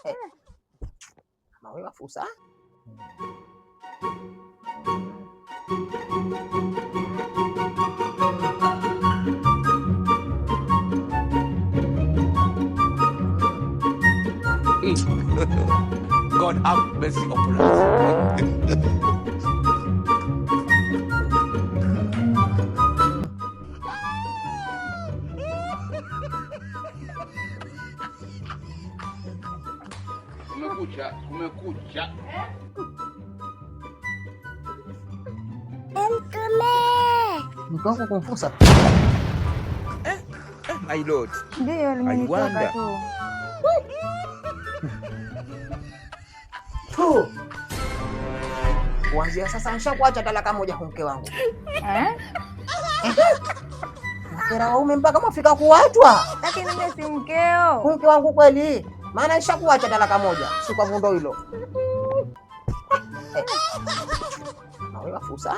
Eh. Mawe wafusa. God have mercy upon us. Kumekucha. Mke wako kumfusa? My lord. Ndio limenitoka tu. Kuanzia sasa nishakuacha talaka moja kwa mke wangu. Nakera waume mpaka mafika kuachwa. Lakini mimi si mkeo. Mke wangu kweli. Maana nishakuacha talaka moja, si kwa vundo hilo. Na wewe wafusa?